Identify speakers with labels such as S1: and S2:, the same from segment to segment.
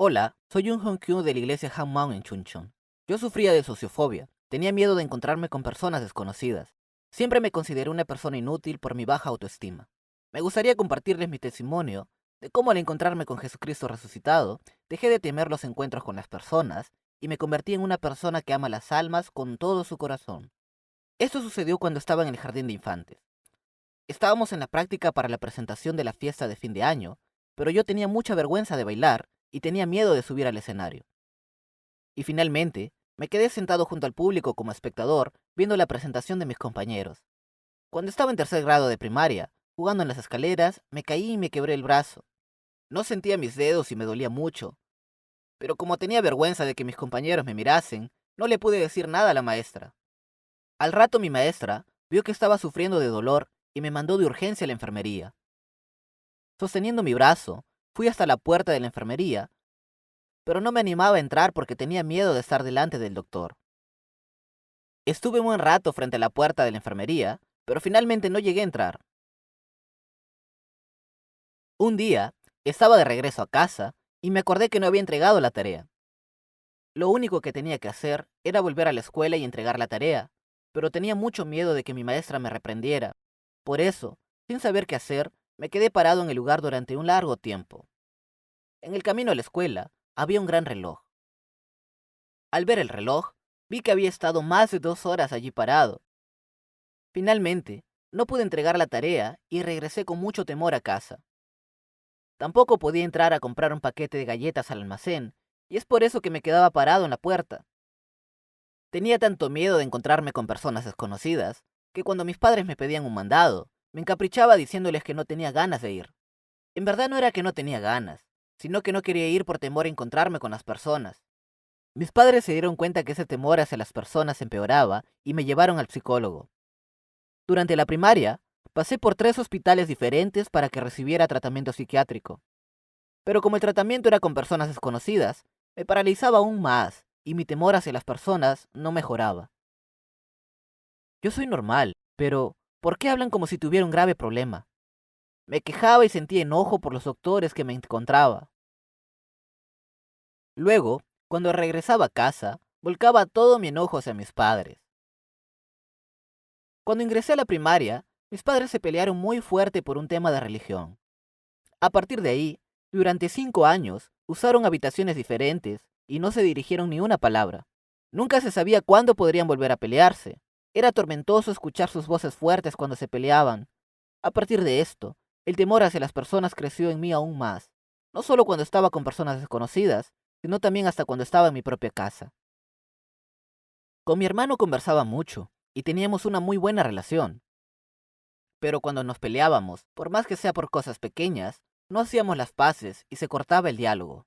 S1: Hola, soy un Honkyu de la iglesia Hanmao en Chuncheon. Yo sufría de sociofobia, tenía miedo de encontrarme con personas desconocidas. Siempre me consideré una persona inútil por mi baja autoestima. Me gustaría compartirles mi testimonio de cómo al encontrarme con Jesucristo resucitado, dejé de temer los encuentros con las personas y me convertí en una persona que ama las almas con todo su corazón. Esto sucedió cuando estaba en el jardín de infantes. Estábamos en la práctica para la presentación de la fiesta de fin de año, pero yo tenía mucha vergüenza de bailar y tenía miedo de subir al escenario. Y finalmente, me quedé sentado junto al público como espectador, viendo la presentación de mis compañeros. Cuando estaba en tercer grado de primaria, jugando en las escaleras, me caí y me quebré el brazo. No sentía mis dedos y me dolía mucho, pero como tenía vergüenza de que mis compañeros me mirasen, no le pude decir nada a la maestra. Al rato mi maestra vio que estaba sufriendo de dolor y me mandó de urgencia a la enfermería. Sosteniendo mi brazo, fui hasta la puerta de la enfermería, pero no me animaba a entrar porque tenía miedo de estar delante del doctor. Estuve un buen rato frente a la puerta de la enfermería, pero finalmente no llegué a entrar. Un día, estaba de regreso a casa y me acordé que no había entregado la tarea. Lo único que tenía que hacer era volver a la escuela y entregar la tarea, pero tenía mucho miedo de que mi maestra me reprendiera. Por eso, sin saber qué hacer, me quedé parado en el lugar durante un largo tiempo. En el camino a la escuela, había un gran reloj. Al ver el reloj, vi que había estado más de 2 horas allí parado. Finalmente, no pude entregar la tarea y regresé con mucho temor a casa. Tampoco podía entrar a comprar un paquete de galletas al almacén, y es por eso que me quedaba parado en la puerta. Tenía tanto miedo de encontrarme con personas desconocidas, que cuando mis padres me pedían un mandado, me encaprichaba diciéndoles que no tenía ganas de ir. En verdad no era que no tenía ganas, sino que no quería ir por temor a encontrarme con las personas. Mis padres se dieron cuenta que ese temor hacia las personas empeoraba y me llevaron al psicólogo. Durante la primaria, pasé por 3 hospitales diferentes para que recibiera tratamiento psiquiátrico. Pero como el tratamiento era con personas desconocidas, me paralizaba aún más y mi temor hacia las personas no mejoraba. Yo soy normal, pero ¿por qué hablan como si tuviera un grave problema? Me quejaba y sentía enojo por los doctores que me encontraba. Luego, cuando regresaba a casa, volcaba todo mi enojo hacia mis padres. Cuando ingresé a la primaria, mis padres se pelearon muy fuerte por un tema de religión. A partir de ahí, durante 5 años, usaron habitaciones diferentes y no se dirigieron ni una palabra. Nunca se sabía cuándo podrían volver a pelearse. Era tormentoso escuchar sus voces fuertes cuando se peleaban. A partir de esto, el temor hacia las personas creció en mí aún más, no solo cuando estaba con personas desconocidas, sino también hasta cuando estaba en mi propia casa. Con mi hermano conversaba mucho y teníamos una muy buena relación, pero cuando nos peleábamos, por más que sea por cosas pequeñas, no hacíamos las paces y se cortaba el diálogo.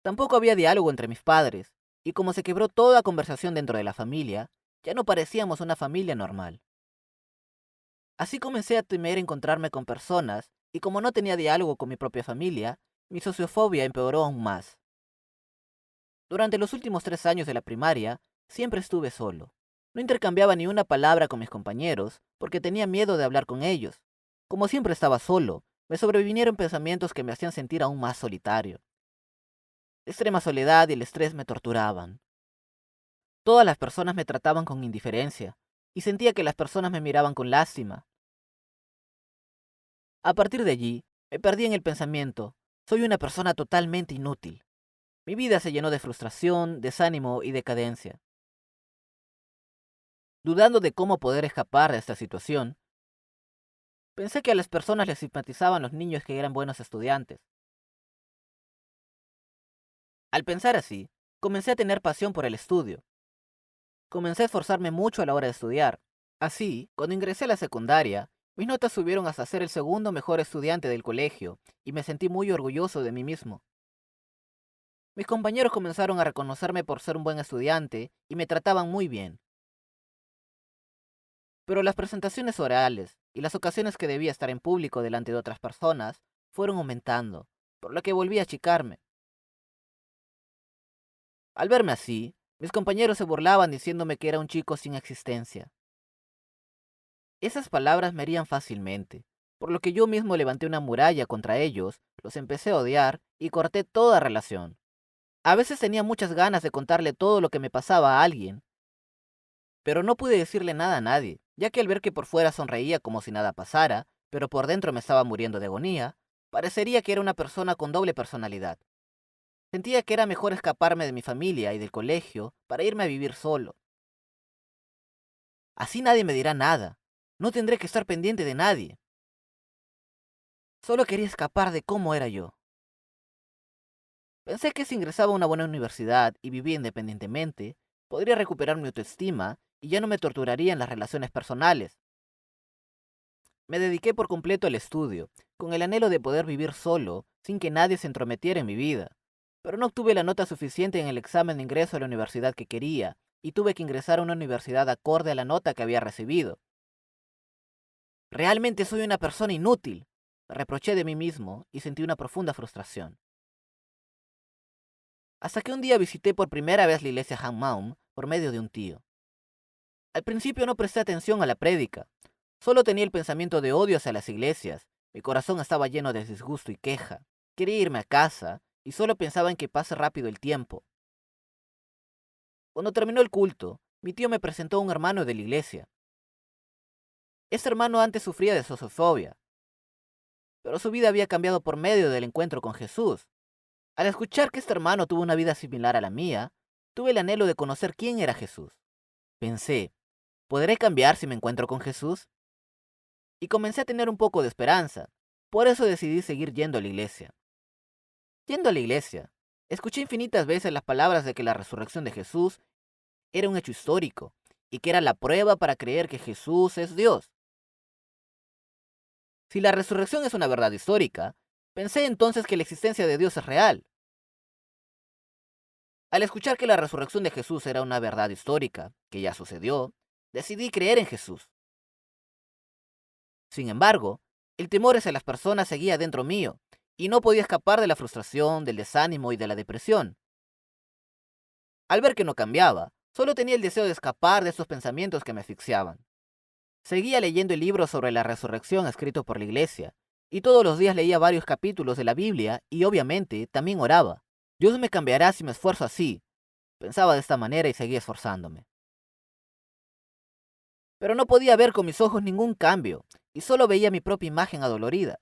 S1: Tampoco había diálogo entre mis padres, y como se quebró toda conversación dentro de la familia, ya no parecíamos una familia normal. Así comencé a temer encontrarme con personas, y como no tenía diálogo con mi propia familia, mi sociofobia empeoró aún más. Durante los últimos 3 años de la primaria, siempre estuve solo. No intercambiaba ni una palabra con mis compañeros, porque tenía miedo de hablar con ellos. Como siempre estaba solo, me sobrevinieron pensamientos que me hacían sentir aún más solitario. La extrema soledad y el estrés me torturaban. Todas las personas me trataban con indiferencia, y sentía que las personas me miraban con lástima. A partir de allí, me perdí en el pensamiento, soy una persona totalmente inútil. Mi vida se llenó de frustración, desánimo y decadencia. Dudando de cómo poder escapar de esta situación, pensé que a las personas les simpatizaban los niños que eran buenos estudiantes. Al pensar así, comencé a tener pasión por el estudio. Comencé a esforzarme mucho a la hora de estudiar. Así, cuando ingresé a la secundaria, mis notas subieron hasta ser el segundo mejor estudiante del colegio, y me sentí muy orgulloso de mí mismo. Mis compañeros comenzaron a reconocerme por ser un buen estudiante y me trataban muy bien. Pero las presentaciones orales y las ocasiones que debía estar en público delante de otras personas fueron aumentando, por lo que volví a achicarme. Al verme así, mis compañeros se burlaban diciéndome que era un chico sin existencia. Esas palabras me herían fácilmente, por lo que yo mismo levanté una muralla contra ellos, los empecé a odiar y corté toda relación. A veces tenía muchas ganas de contarle todo lo que me pasaba a alguien, pero no pude decirle nada a nadie, ya que al ver que por fuera sonreía como si nada pasara, pero por dentro me estaba muriendo de agonía, parecería que era una persona con doble personalidad. Sentía que era mejor escaparme de mi familia y del colegio para irme a vivir solo. Así nadie me dirá nada. No tendré que estar pendiente de nadie. Solo quería escapar de cómo era yo. Pensé que si ingresaba a una buena universidad y vivía independientemente, podría recuperar mi autoestima y ya no me torturaría en las relaciones personales. Me dediqué por completo al estudio, con el anhelo de poder vivir solo, sin que nadie se entrometiera en mi vida. Pero no obtuve la nota suficiente en el examen de ingreso a la universidad que quería, y tuve que ingresar a una universidad acorde a la nota que había recibido. Realmente soy una persona inútil, me reproché de mí mismo y sentí una profunda frustración. Hasta que un día visité por primera vez la iglesia Hanmaum por medio de un tío. Al principio no presté atención a la prédica, solo tenía el pensamiento de odio hacia las iglesias, mi corazón estaba lleno de disgusto y queja, quería irme a casa y solo pensaba en que pase rápido el tiempo. Cuando terminó el culto, mi tío me presentó a un hermano de la iglesia. Este hermano antes sufría de sociofobia, pero su vida había cambiado por medio del encuentro con Jesús. Al escuchar que este hermano tuvo una vida similar a la mía, tuve el anhelo de conocer quién era Jesús. Pensé, ¿podré cambiar si me encuentro con Jesús? Y comencé a tener un poco de esperanza. Por eso decidí seguir yendo a la iglesia. Yendo a la iglesia, escuché infinitas veces las palabras de que la resurrección de Jesús era un hecho histórico y que era la prueba para creer que Jesús es Dios. Si la resurrección es una verdad histórica, pensé entonces que la existencia de Dios es real. Al escuchar que la resurrección de Jesús era una verdad histórica, que ya sucedió, decidí creer en Jesús. Sin embargo, el temor hacia las personas seguía dentro mío, y no podía escapar de la frustración, del desánimo y de la depresión. Al ver que no cambiaba, solo tenía el deseo de escapar de esos pensamientos que me asfixiaban. Seguía leyendo el libro sobre la resurrección escrito por la iglesia, y todos los días leía varios capítulos de la Biblia y obviamente también oraba. Dios me cambiará si me esfuerzo así. Pensaba de esta manera y seguía esforzándome. Pero no podía ver con mis ojos ningún cambio, y solo veía mi propia imagen adolorida.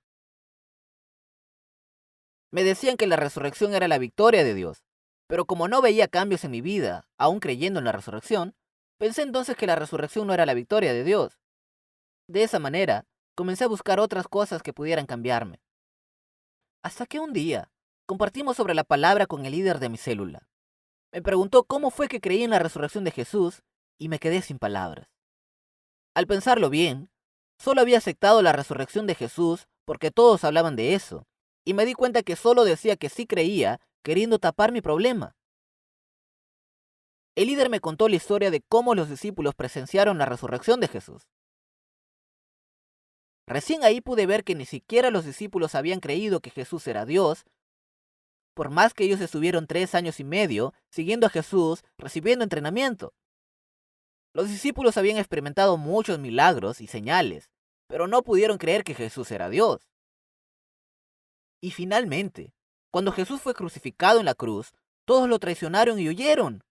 S1: Me decían que la resurrección era la victoria de Dios, pero como no veía cambios en mi vida, aún creyendo en la resurrección, pensé entonces que la resurrección no era la victoria de Dios. De esa manera, comencé a buscar otras cosas que pudieran cambiarme. Hasta que un día, compartimos sobre la palabra con el líder de mi célula. Me preguntó cómo fue que creí en la resurrección de Jesús y me quedé sin palabras. Al pensarlo bien, solo había aceptado la resurrección de Jesús porque todos hablaban de eso, y me di cuenta que solo decía que sí creía, queriendo tapar mi problema. El líder me contó la historia de cómo los discípulos presenciaron la resurrección de Jesús. Recién ahí pude ver que ni siquiera los discípulos habían creído que Jesús era Dios, por más que ellos estuvieron 3 años y medio siguiendo a Jesús, recibiendo entrenamiento. Los discípulos habían experimentado muchos milagros y señales, pero no pudieron creer que Jesús era Dios. Y finalmente, cuando Jesús fue crucificado en la cruz, todos lo traicionaron y huyeron.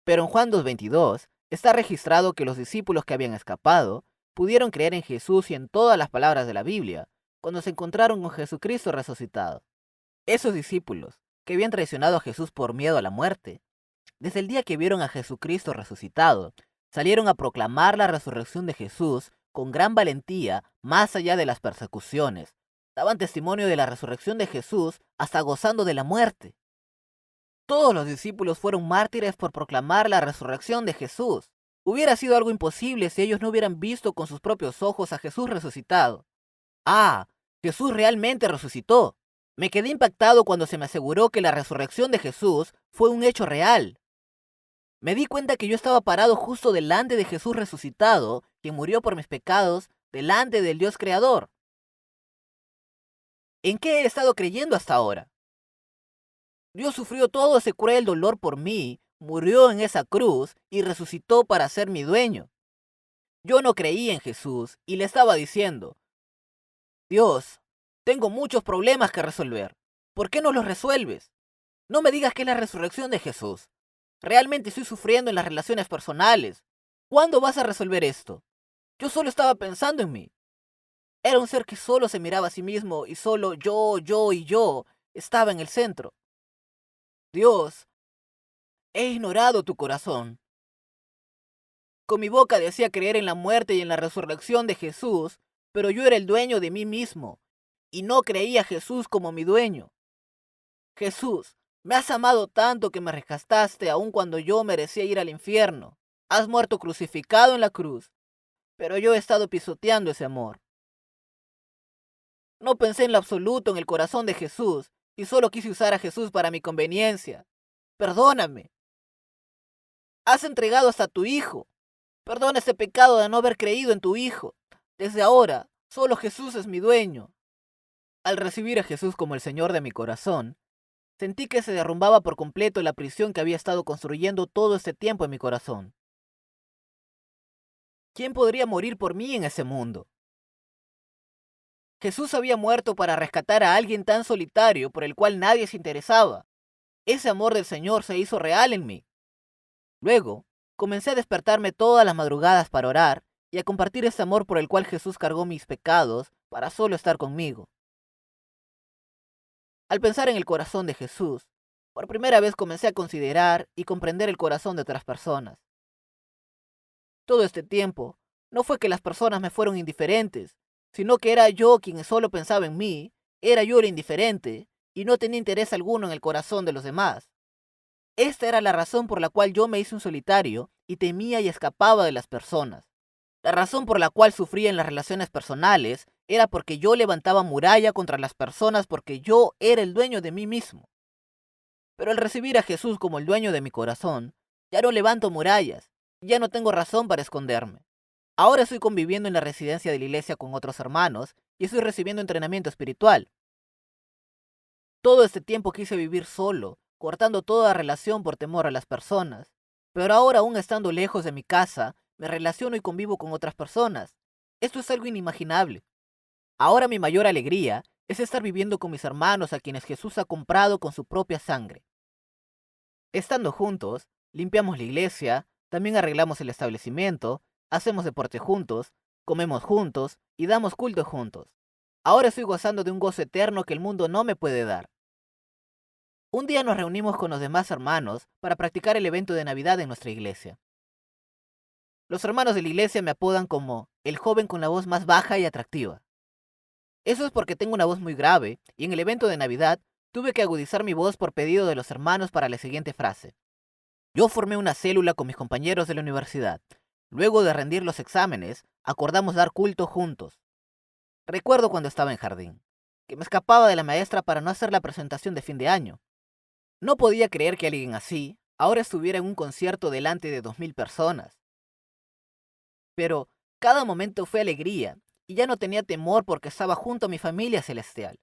S1: Pero en Juan 2:22 está registrado que los discípulos que habían escapado pudieron creer en Jesús y en todas las palabras de la Biblia cuando se encontraron con Jesucristo resucitado. Esos discípulos, que habían traicionado a Jesús por miedo a la muerte, desde el día que vieron a Jesucristo resucitado, salieron a proclamar la resurrección de Jesús con gran valentía más allá de las persecuciones. Daban testimonio de la resurrección de Jesús hasta gozando de la muerte. Todos los discípulos fueron mártires por proclamar la resurrección de Jesús. Hubiera sido algo imposible si ellos no hubieran visto con sus propios ojos a Jesús resucitado. Ah, Jesús realmente resucitó. Me quedé impactado cuando se me aseguró que la resurrección de Jesús fue un hecho real. Me di cuenta que yo estaba parado justo delante de Jesús resucitado, quien murió por mis pecados, delante del Dios Creador. ¿En qué he estado creyendo hasta ahora? Dios sufrió todo ese cruel dolor por mí, murió en esa cruz y resucitó para ser mi dueño. Yo no creía en Jesús y le estaba diciendo, Dios, tengo muchos problemas que resolver. ¿Por qué no los resuelves? No me digas que es la resurrección de Jesús. Realmente estoy sufriendo en las relaciones personales. ¿Cuándo vas a resolver esto? Yo solo estaba pensando en mí. Era un ser que solo se miraba a sí mismo y solo yo estaba en el centro. Dios, he ignorado tu corazón. Con mi boca decía creer en la muerte y en la resurrección de Jesús, pero yo era el dueño de mí mismo y no creía a Jesús como mi dueño. Jesús, me has amado tanto que me rescataste aun cuando yo merecía ir al infierno. Has muerto crucificado en la cruz, pero yo he estado pisoteando ese amor. No pensé en lo absoluto en el corazón de Jesús y solo quise usar a Jesús para mi conveniencia. Perdóname. Has entregado hasta tu Hijo. Perdona ese pecado de no haber creído en tu Hijo. Desde ahora, solo Jesús es mi dueño. Al recibir a Jesús como el Señor de mi corazón, sentí que se derrumbaba por completo la prisión que había estado construyendo todo este tiempo en mi corazón. ¿Quién podría morir por mí en ese mundo? Jesús había muerto para rescatar a alguien tan solitario por el cual nadie se interesaba. Ese amor del Señor se hizo real en mí. Luego, comencé a despertarme todas las madrugadas para orar y a compartir ese amor por el cual Jesús cargó mis pecados para solo estar conmigo. Al pensar en el corazón de Jesús, por primera vez comencé a considerar y comprender el corazón de otras personas. Todo este tiempo, no fue que las personas me fueron indiferentes, sino que era yo quien solo pensaba en mí, era yo el indiferente, y no tenía interés alguno en el corazón de los demás. Esta era la razón por la cual yo me hice un solitario y temía y escapaba de las personas. La razón por la cual sufría en las relaciones personales era porque yo levantaba muralla contra las personas porque yo era el dueño de mí mismo. Pero al recibir a Jesús como el dueño de mi corazón, ya no levanto murallas, ya no tengo razón para esconderme. Ahora estoy conviviendo en la residencia de la iglesia con otros hermanos y estoy recibiendo entrenamiento espiritual. Todo este tiempo quise vivir solo, cortando toda relación por temor a las personas. Pero ahora, aún estando lejos de mi casa, me relaciono y convivo con otras personas. Esto es algo inimaginable. Ahora mi mayor alegría es estar viviendo con mis hermanos a quienes Jesús ha comprado con su propia sangre. Estando juntos, limpiamos la iglesia, también arreglamos el establecimiento, hacemos deporte juntos, comemos juntos y damos culto juntos. Ahora estoy gozando de un gozo eterno que el mundo no me puede dar. Un día nos reunimos con los demás hermanos para practicar el evento de Navidad en nuestra iglesia. Los hermanos de la iglesia me apodan como el joven con la voz más baja y atractiva. Eso es porque tengo una voz muy grave y en el evento de Navidad tuve que agudizar mi voz por pedido de los hermanos para la siguiente frase. Yo formé una célula con mis compañeros de la universidad. Luego de rendir los exámenes, acordamos dar culto juntos. Recuerdo cuando estaba en jardín, que me escapaba de la maestra para no hacer la presentación de fin de año. No podía creer que alguien así ahora estuviera en un concierto delante de 2000 personas. Pero cada momento fue alegría y ya no tenía temor porque estaba junto a mi familia celestial.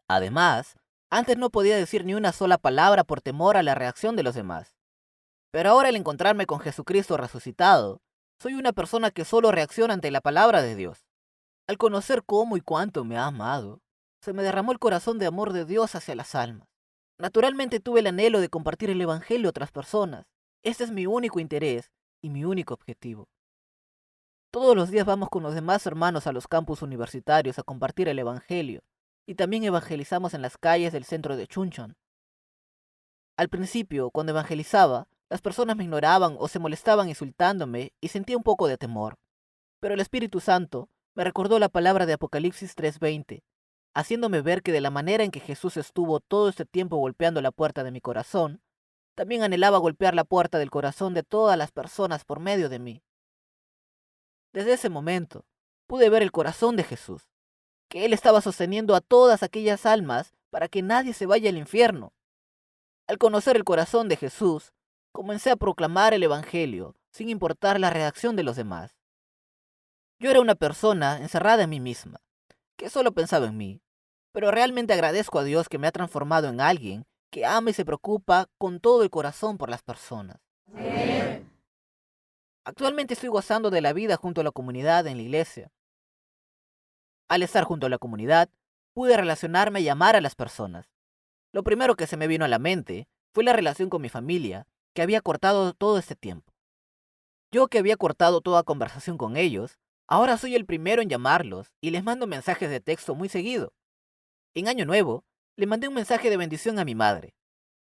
S1: Además, antes no podía decir ni una sola palabra por temor a la reacción de los demás. Pero ahora al encontrarme con Jesucristo resucitado, soy una persona que solo reacciona ante la palabra de Dios. Al conocer cómo y cuánto me ha amado, se me derramó el corazón de amor de Dios hacia las almas. Naturalmente tuve el anhelo de compartir el Evangelio a otras personas. Este es mi único interés y mi único objetivo. Todos los días vamos con los demás hermanos a los campus universitarios a compartir el Evangelio, y también evangelizamos en las calles del centro de Chuncheon. Al principio, cuando evangelizaba, las personas me ignoraban o se molestaban insultándome y sentía un poco de temor. Pero el Espíritu Santo me recordó la palabra de Apocalipsis 3:20, haciéndome ver que de la manera en que Jesús estuvo todo este tiempo golpeando la puerta de mi corazón, también anhelaba golpear la puerta del corazón de todas las personas por medio de mí. Desde ese momento, pude ver el corazón de Jesús, que Él estaba sosteniendo a todas aquellas almas para que nadie se vaya al infierno. Al conocer el corazón de Jesús, comencé a proclamar el Evangelio, sin importar la reacción de los demás. Yo era una persona encerrada en mí misma, que solo pensaba en mí, pero realmente agradezco a Dios que me ha transformado en alguien que ama y se preocupa con todo el corazón por las personas.
S2: Amén.
S1: Actualmente estoy gozando de la vida junto a la comunidad en la iglesia. Al estar junto a la comunidad, pude relacionarme y amar a las personas. Lo primero que se me vino a la mente fue la relación con mi familia, que había cortado todo este tiempo. Yo que había cortado toda conversación con ellos, ahora soy el primero en llamarlos y les mando mensajes de texto muy seguido. En Año Nuevo, le mandé un mensaje de bendición a mi madre.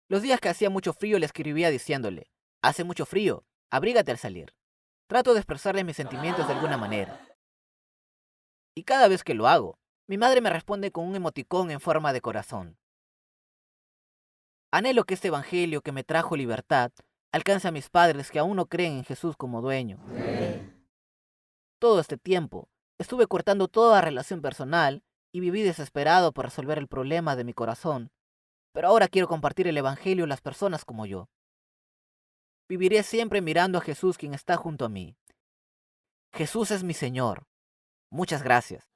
S1: Los días que hacía mucho frío le escribía diciéndole, hace mucho frío, abrígate al salir. Trato de expresarle mis sentimientos de alguna manera. Y cada vez que lo hago, mi madre me responde con un emoticón en forma de corazón. Anhelo que este evangelio que me trajo libertad alcance a mis padres que aún no creen en Jesús como dueño. Todo este tiempo estuve cortando toda relación personal y viví desesperado por resolver el problema de mi corazón, pero ahora quiero compartir el evangelio a las personas como yo. Viviré siempre mirando a Jesús quien está junto a mí. Jesús es mi Señor. Muchas gracias.